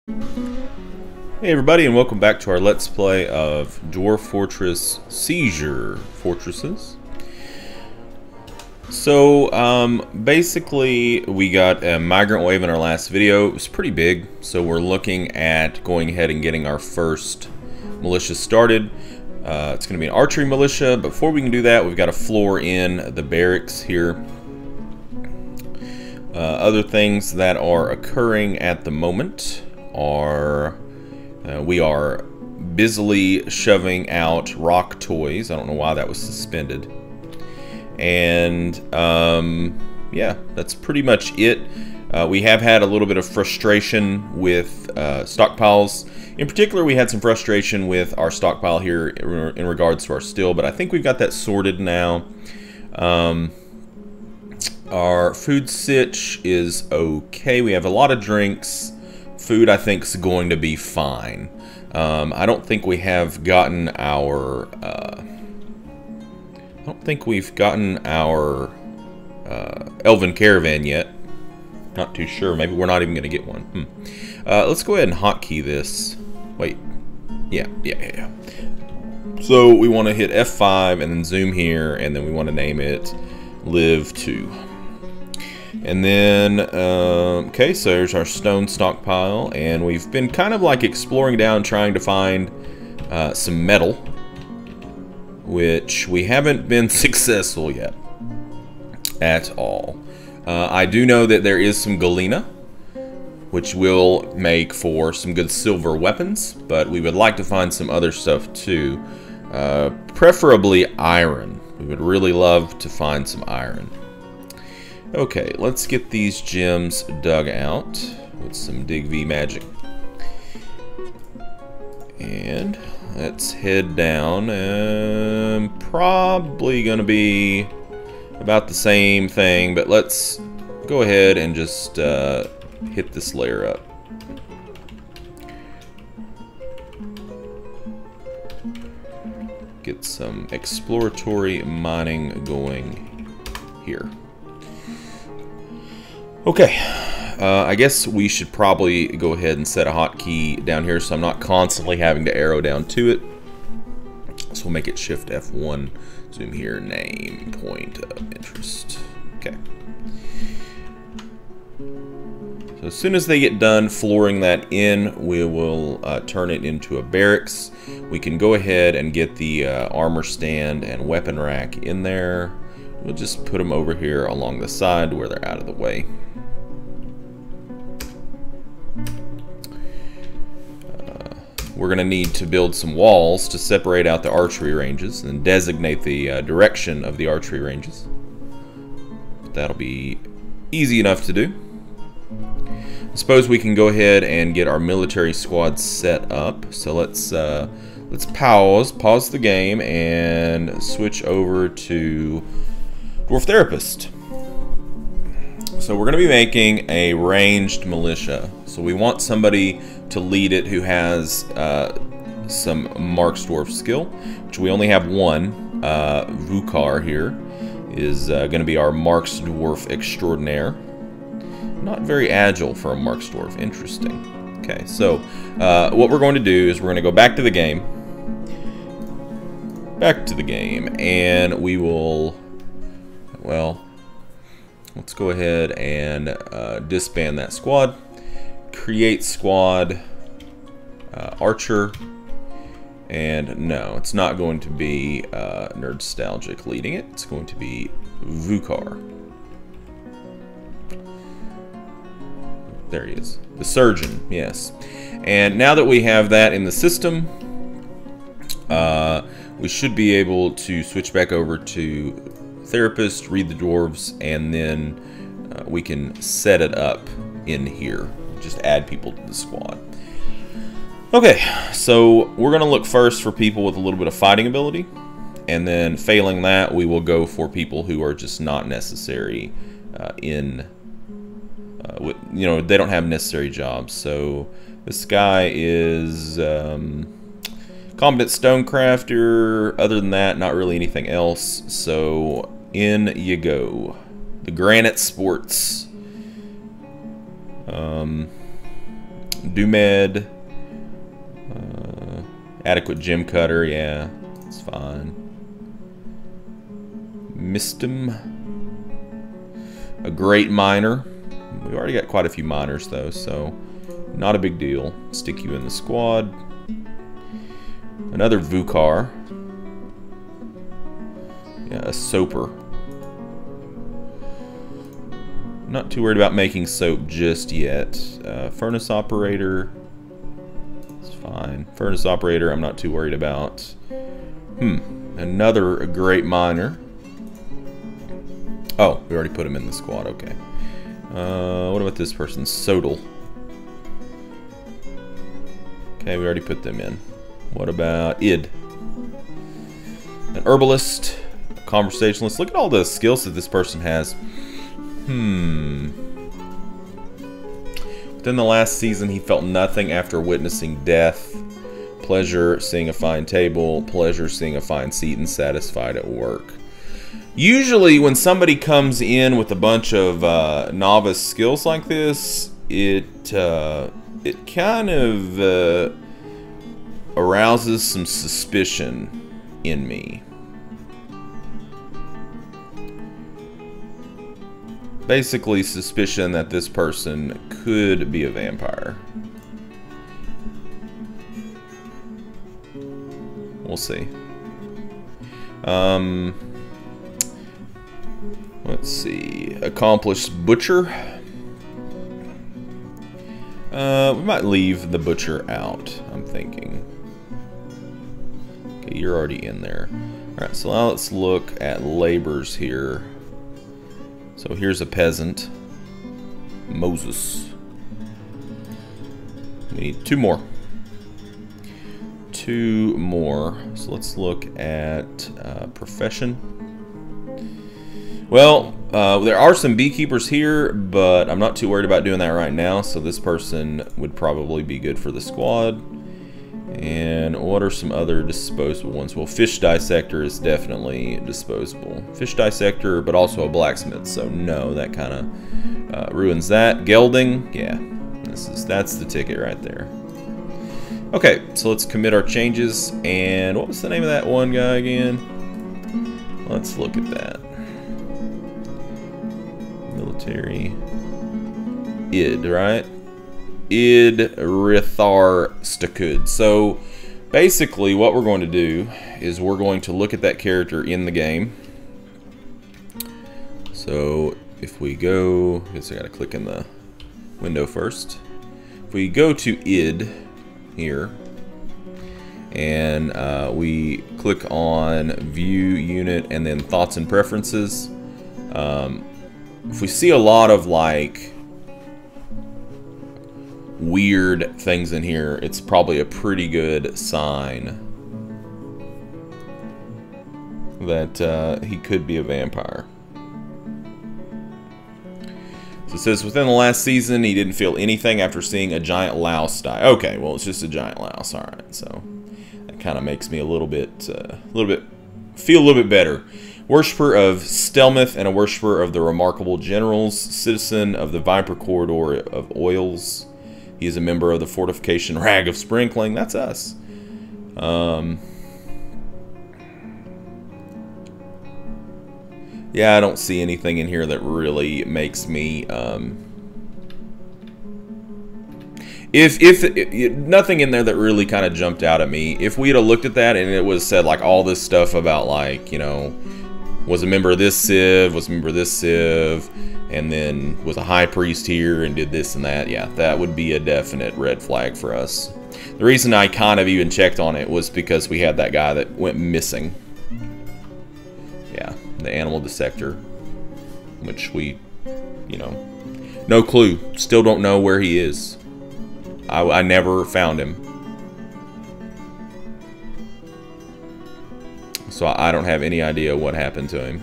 Hey everybody, and welcome back to our Let's Play of Dwarf Fortress Seizurefortresses. So, basically, we got a migrant wave in our last video. It was pretty big, so we're looking at going ahead and getting our first militia started. It's going to be an archery militia. Before we can do that, we've got to floor in the barracks here. Other things that are occurring at the moment are... we are busily shoving out rock toys. I don't know why that was suspended. And yeah, that's pretty much it. We have had a little bit of frustration with stockpiles. In particular, we had some frustration with our stockpile here in regards to our steel, but I think we've got that sorted now. Our food sitch is okay. We have a lot of drinks. Food, I think, is going to be fine. I don't think we have gotten our... I don't think we've gotten our Elven caravan yet. Not too sure. Maybe we're not even going to get one. Let's go ahead and hotkey this. Wait. Yeah. So we want to hit F5 and then zoom here, and then we want to name it Live 2. And then, okay, so there's our stone stockpile, and we've been kind of like exploring down, trying to find some metal, which we haven't been successful yet at all. I do know that there is some galena, which will make for some good silver weapons, but we would like to find some other stuff too, preferably iron. We would really love to find some iron. Okay, let's get these gems dug out with some Dig V magic. And let's head down. Probably going to be about the same thing, but let's go ahead and just hit this layer up. Get some exploratory mining going here. Okay, I guess we should probably go ahead and set a hotkey down here so I'm not constantly having to arrow down to it. So we'll make it Shift F1, zoom here, name, point of interest. Okay. So as soon as they get done flooring that in, we will turn it into a barracks. We can go ahead and get the armor stand and weapon rack in there. We'll just put them over here along the side where they're out of the way. We're going to need to build some walls to separate out the archery ranges and designate the direction of the archery ranges. That'll be easy enough to do. I suppose we can go ahead and get our military squad set up. So let's pause the game and switch over to Dwarf Therapist. So we're going to be making a ranged militia. So we want somebody to lead it who has some Marks Dwarf skill, which we only have one. Vukar here is going to be our Marks Dwarf extraordinaire. Not very agile for a Marks Dwarf. Interesting. Okay, so what we're going to do is we're going to go back to the game. And we will... Well, let's go ahead and disband that squad. Create squad, archer, and no, it's not going to be Nerdstalgic leading it. It's going to be Vukar. There he is, the surgeon. Yes. And now that we have that in the system, we should be able to switch back over to therapist, read the dwarves, and then we can set it up in here. Just add people to the squad. Okay, so we're going to look first for people with a little bit of fighting ability, and then failing that, we will go for people who are just not necessary you know, they don't have necessary jobs. So this guy is competent stonecrafter. Other than that, not really anything else. So in you go. The Granite Sports. Dumed. Adequate gem cutter, yeah, it's fine. Mistum. A great miner. We've already got quite a few miners though, so not a big deal. Stick you in the squad. Another Vukar. Yeah, a soaper. Not too worried about making soap just yet. Furnace operator. It's fine. Furnace operator I'm not too worried about. Another great miner. Oh, we already put him in the squad, okay. What about this person? Sodal. Okay, we already put them in. What about Id? An herbalist, a conversationalist. Look at all the skills that this person has. Within the last season, he felt nothing after witnessing death. Pleasure seeing a fine table. Pleasure seeing a fine seat and satisfied at work. Usually, when somebody comes in with a bunch of novice skills like this, it kind of arouses some suspicion in me. Basically, suspicion that this person could be a vampire. We'll see. Let's see. Accomplished butcher. We might leave the butcher out, I'm thinking. Okay, you're already in there. Alright, so now let's look at labors here. So here's a peasant. Moses. We need two more. Two more. So let's look at profession. Well, there are some beekeepers here, but I'm not too worried about doing that right now. So this person would probably be good for the squad. And what are some other disposable ones? Well, fish dissector is definitely disposable. Fish dissector, but also a blacksmith. So no, that kind of ruins that. Gelding, yeah, that's the ticket right there. Okay, so let's commit our changes. And what was the name of that one guy again? Let's look at that. Military. Id, right? Id Rithar Stakud. So basically what we're going to do is we're going to look at that character in the game. So if we go, I guess I gotta click in the window first. If we go to Id here and we click on view unit and then thoughts and preferences, if we see a lot of like weird things in here, it's probably a pretty good sign that he could be a vampire. So it says within the last season he didn't feel anything after seeing a giant louse die. Okay, well it's just a giant louse. All right, so that kind of makes me feel a little bit better. Worshipper of Stelmith and a worshipper of the remarkable generals, citizen of the Viper Corridor of Oils. He is a member of the Fortification Rag of Sprinkling. That's us. Yeah, I don't see anything in here that really makes me... nothing in there that really kind of jumped out at me. If we had looked at that and it was said like all this stuff about like, you know, was a member of this civ, was a member of this civ, and then was a high priest here and did this and that, yeah, that would be a definite red flag for us. The reason I kind of even checked on it was because we had that guy that went missing. Yeah, the animal dissector, which we, you know, no clue. Still don't know where he is. I never found him. So I don't have any idea what happened to him.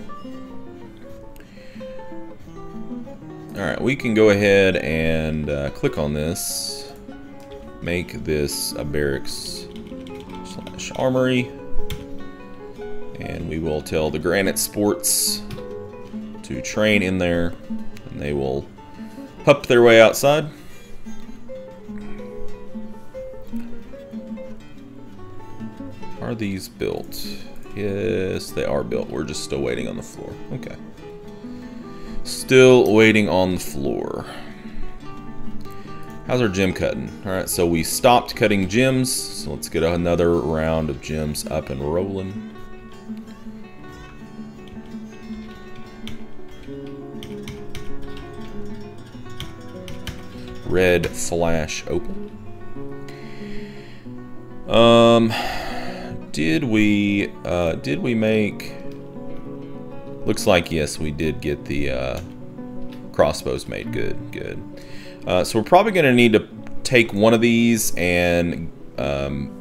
Alright, we can go ahead and click on this. Make this a barracks / armory. And we will tell the Granite Sports to train in there. And they will hup their way outside. Are these built? Yes, they are built. We're just still waiting on the floor. Okay. Still waiting on the floor. How's our gem cutting? Alright, so we stopped cutting gems. So let's get another round of gems up and rolling. Red flash open. Did we make... Looks like yes, we did get the crossbows made. Good. So we're probably going to need to take one of these and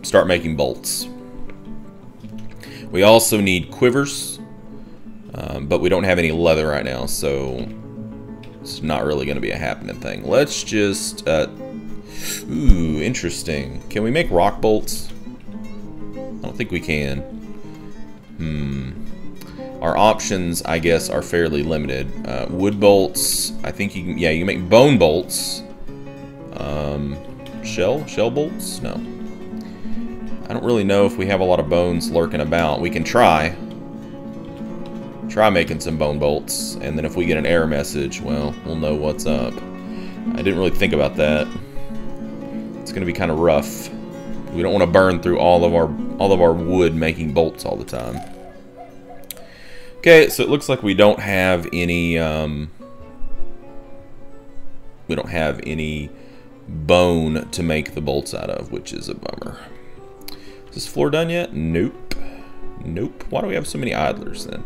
start making bolts. We also need quivers, but we don't have any leather right now, so it's not really going to be a happening thing. Let's just... ooh, interesting. Can we make rock bolts? I don't think we can. Our options, I guess, are fairly limited. Wood bolts, I think you can... Yeah, you can make bone bolts. Shell bolts? No. I don't really know if we have a lot of bones lurking about. We can try making some bone bolts, and then if we get an error message, well, we'll know what's up. I didn't really think about that. It's gonna be kind of rough. We don't want to burn through all of our wood making bolts all the time. Okay, so it looks like we don't have any bone to make the bolts out of, which is a bummer. Is this floor done yet? Nope. Why do we have so many idlers then?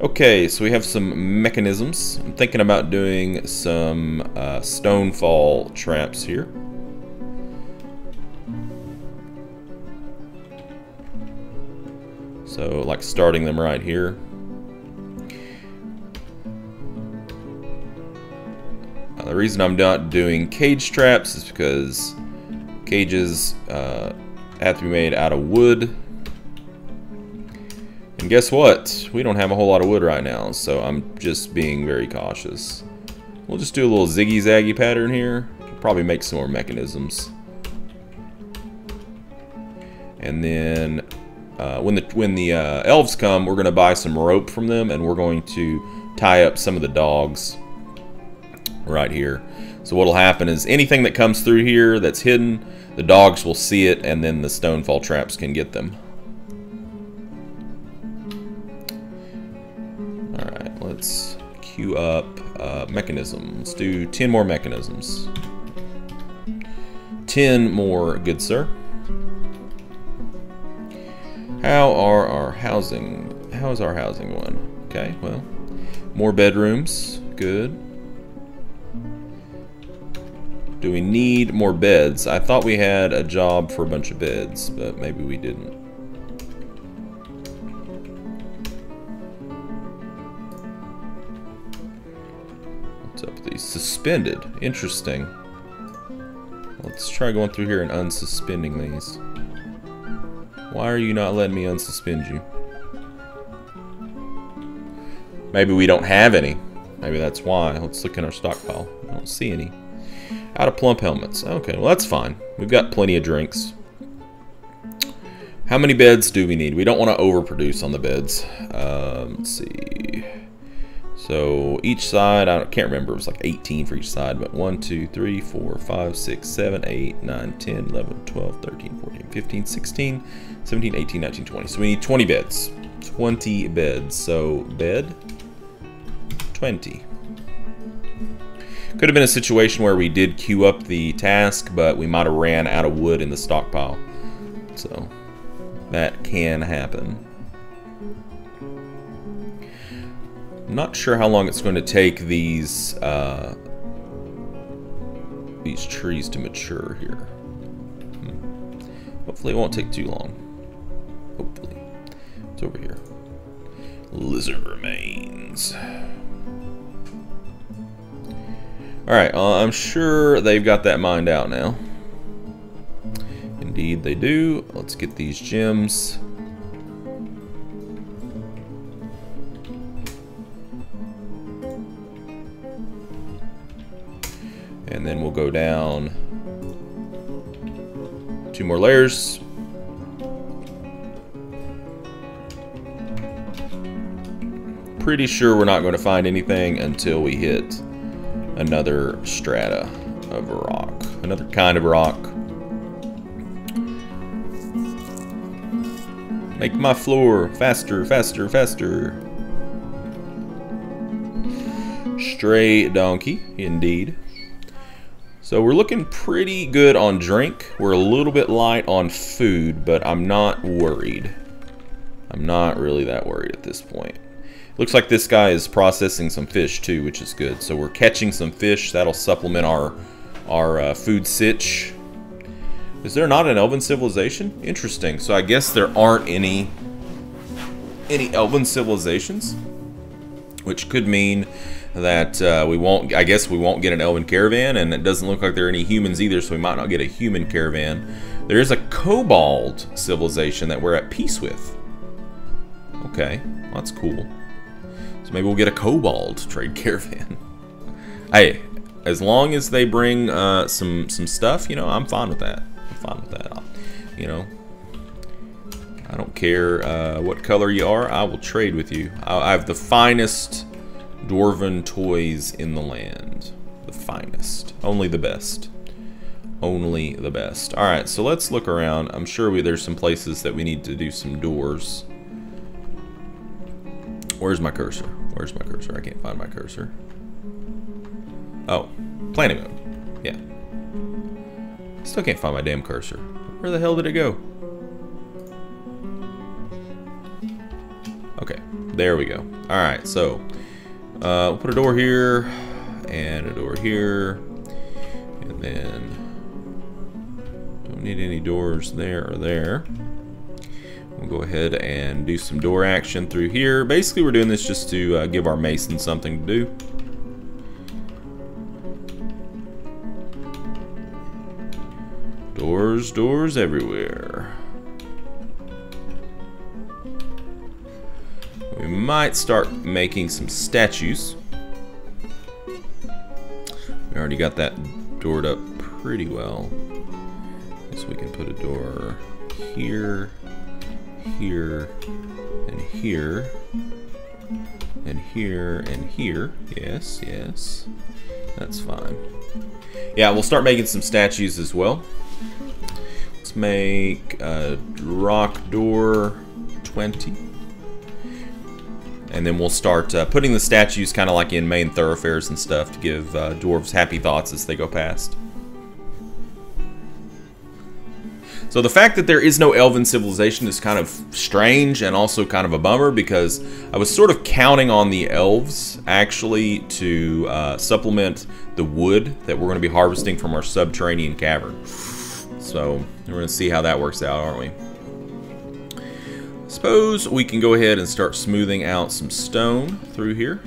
Okay, so we have some mechanisms. I'm thinking about doing some stonefall traps here. So, like starting them right here. The reason I'm not doing cage traps is because cages have to be made out of wood. And guess what? We don't have a whole lot of wood right now, so I'm just being very cautious. We'll just do a little ziggy-zaggy pattern here. Probably make some more mechanisms. And then when the elves come, we're going to buy some rope from them, and we're going to tie up some of the dogs right here. So what'll happen is anything that comes through here that's hidden, the dogs will see it, and then the stonefall traps can get them. Alright, let's queue up mechanisms. Let's do 10 more mechanisms. 10 more, good sir. How is our housing going? Okay, well, more bedrooms, good. Do we need more beds? I thought we had a job for a bunch of beds, but maybe we didn't. What's up with these? Suspended. Interesting. Let's try going through here and unsuspending these. Why are you not letting me unsuspend you? Maybe we don't have any. Maybe that's why. Let's look in our stockpile. I don't see any. Out of plump helmets. Okay, well that's fine. We've got plenty of drinks. How many beds do we need? We don't want to overproduce on the beds. Let's see. So each side, I can't remember, it was like 18 for each side, but 1, 2, 3, 4, 5, 6, 7, 8, 9, 10, 11, 12, 13, 14, 15, 16, 17, 18, 19, 20. So we need 20 beds. 20 beds. So bed 20. Could have been a situation where we did queue up the task, but we might have ran out of wood in the stockpile. So that can happen. I'm not sure how long it's going to take these trees to mature here. Hopefully it won't take too long. Hopefully. It's over here. Lizard remains. Alright, I'm sure they've got that mined out now. Indeed they do. Let's get these gems. And then we'll go down 2 more layers. pretty sure we're not going to find anything until we hit another strata of rock. Another kind of rock. Make my floor faster, faster, faster. Stray donkey, indeed. So we're looking pretty good on drink. We're a little bit light on food, but I'm not worried. I'm not really that worried at this point. Looks like this guy is processing some fish too, which is good. So we're catching some fish. That'll supplement our food sitch. Is there not an Elven civilization? Interesting. So I guess there aren't any Elven civilizations, which could mean that we won't. I guess we won't get an Elven caravan, and it doesn't look like there are any humans either, so we might not get a human caravan. There is a kobold civilization that we're at peace with. Okay, well, that's cool. So maybe we'll get a kobold trade caravan. Hey, as long as they bring some stuff, you know, I'm fine with that. I'm fine with that. You know, I don't care what color you are. I will trade with you. I have the finest dwarven toys in the land. The finest. Only the best. Only the best. Alright, so let's look around. I'm sure there's some places that we need to do some doors. Where's my cursor? Where's my cursor? I can't find my cursor. Oh, planning mode. Yeah. Still can't find my damn cursor. Where the hell did it go? Okay, there we go. Alright, so we'll put a door here and a door here, and then don't need any doors there or there. We'll go ahead and do some door action through here. Basically, we're doing this just to give our mason something to do. Doors, doors everywhere. We might start making some statues. We already got that doored up pretty well. So we can put a door here, here, and here, and here, and here. Yes, yes. That's fine. Yeah, we'll start making some statues as well. Let's make a rock door 20. And then we'll start putting the statues kind of like in main thoroughfares and stuff to give dwarves happy thoughts as they go past. So the fact that there is no Elven civilization is kind of strange and also kind of a bummer, because I was sort of counting on the elves actually to supplement the wood that we're going to be harvesting from our subterranean cavern. So we're going to see how that works out, aren't we? Suppose we can go ahead and start smoothing out some stone through here.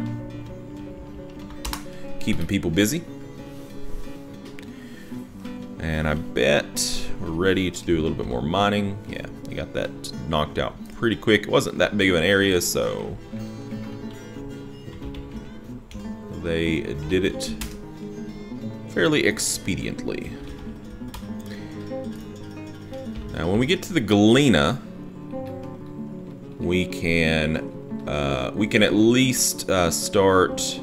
Keeping people busy. And I bet we're ready to do a little bit more mining. Yeah, we got that knocked out pretty quick. It wasn't that big of an area, so they did it fairly expediently. Now when we get to the Galena, we can at least start.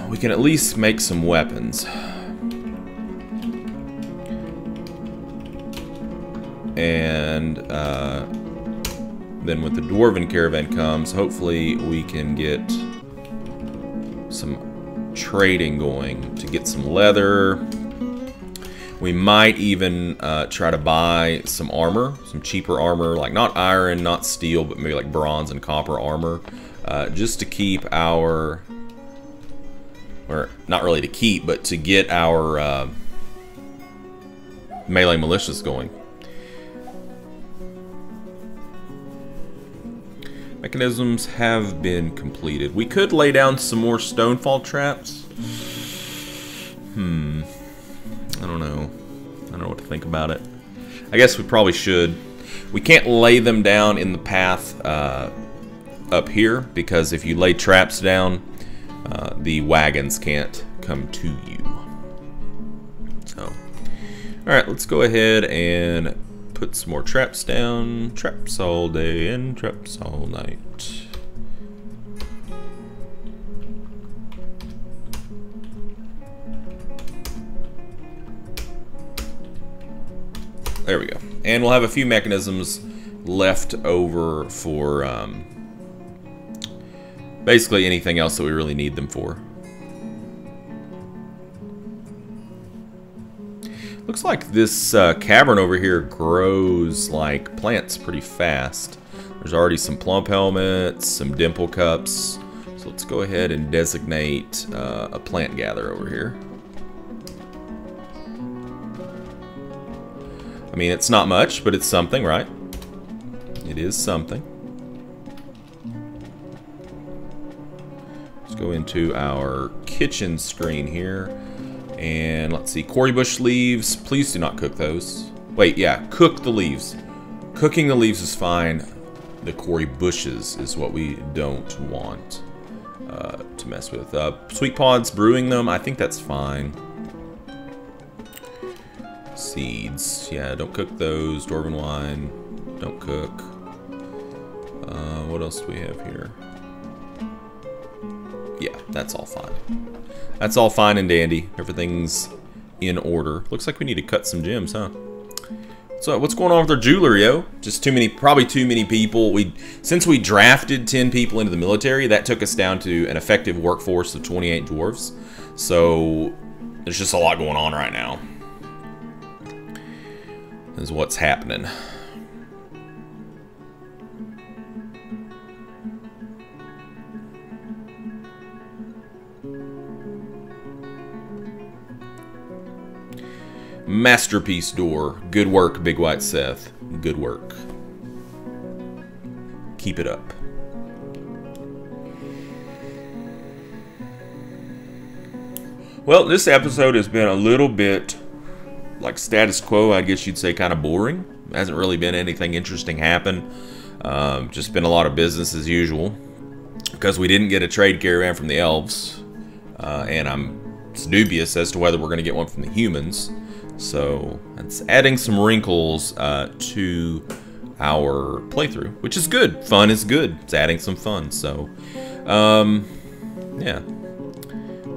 We can at least make some weapons. And then when the Dwarven caravan comes, hopefully we can get some trading going to get some leather. We might even try to buy some armor, some cheaper armor, like not iron, not steel, but maybe like bronze and copper armor, just to keep our, or not really to keep, but to get our melee militias going. Mechanisms have been completed. We could lay down some more stonefall traps. I don't know. I don't know what to think about it. I guess we probably should. We can't lay them down in the path up here, because if you lay traps down, the wagons can't come to you. So, alright, let's go ahead and put some more traps down. Traps all day and traps all night. There we go. And we'll have a few mechanisms left over for basically anything else that we really need them for. Looks like this cavern over here grows like plants pretty fast. There's already some plump helmets, some dimple cups. So let's go ahead and designate a plant gather over here. I mean, it's not much, but it's something, right? It is something. Let's go into our kitchen screen here. And let's see, Quarry bush leaves. Please do not cook those. Wait, yeah, cook the leaves. Cooking the leaves is fine. The quarry bushes is what we don't want to mess with. Sweet pods, brewing them, I think that's fine. Seeds, yeah, don't cook those. Dwarven wine, don't cook. What else do we have here? Yeah, that's all fine. That's all fine and dandy. Everything's in order. Looks like we need to cut some gems, huh? So what's going on with our jewelry, yo? Just too many, probably too many people. Since we drafted 10 people into the military, that took us down to an effective workforce of 28 dwarves. So there's just a lot going on right now. This is what's happening. Masterpiece door. Good work, Big White Seth. Good work. Keep it up. Well, this episode has been a little bit like status quo, I guess you'd say, kind of boring. Hasn't really been anything interesting happen. Just been a lot of business as usual. Because we didn't get a trade caravan from the elves. And I'm dubious as to whether we're going to get one from the humans. So it's adding some wrinkles to our playthrough, which is good. Fun is good. It's adding some fun. So, yeah.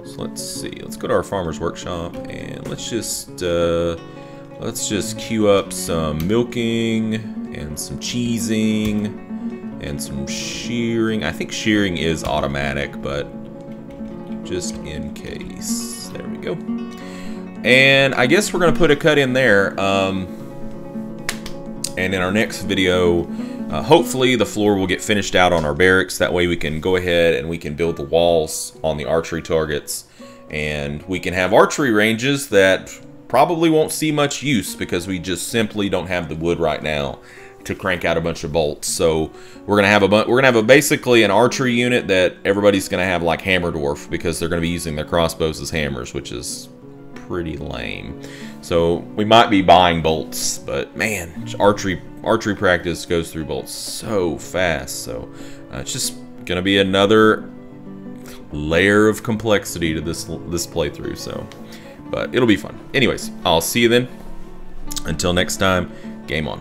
So let's see. Let's go to our farmer's workshop and let's just queue up some milking and some cheesing and some shearing. I think shearing is automatic, but just in case. There we go. And I guess we're going to put a cut in there. And in our next video, hopefully the floor will get finished out on our barracks. That way we can go ahead and we can build the walls on the archery targets. And we can have archery ranges that probably won't see much use because we just simply don't have the wood right now to crank out a bunch of bolts. So we're gonna have basically an archery unit that everybody's gonna have like Hammer Dwarf because they're gonna be using their crossbows as hammers, which is pretty lame. So we might be buying bolts, but man, archery practice goes through bolts so fast. So it's just gonna be another layer of complexity to this playthrough. So, but it'll be fun. Anyways, I'll see you then. Until next time, game on.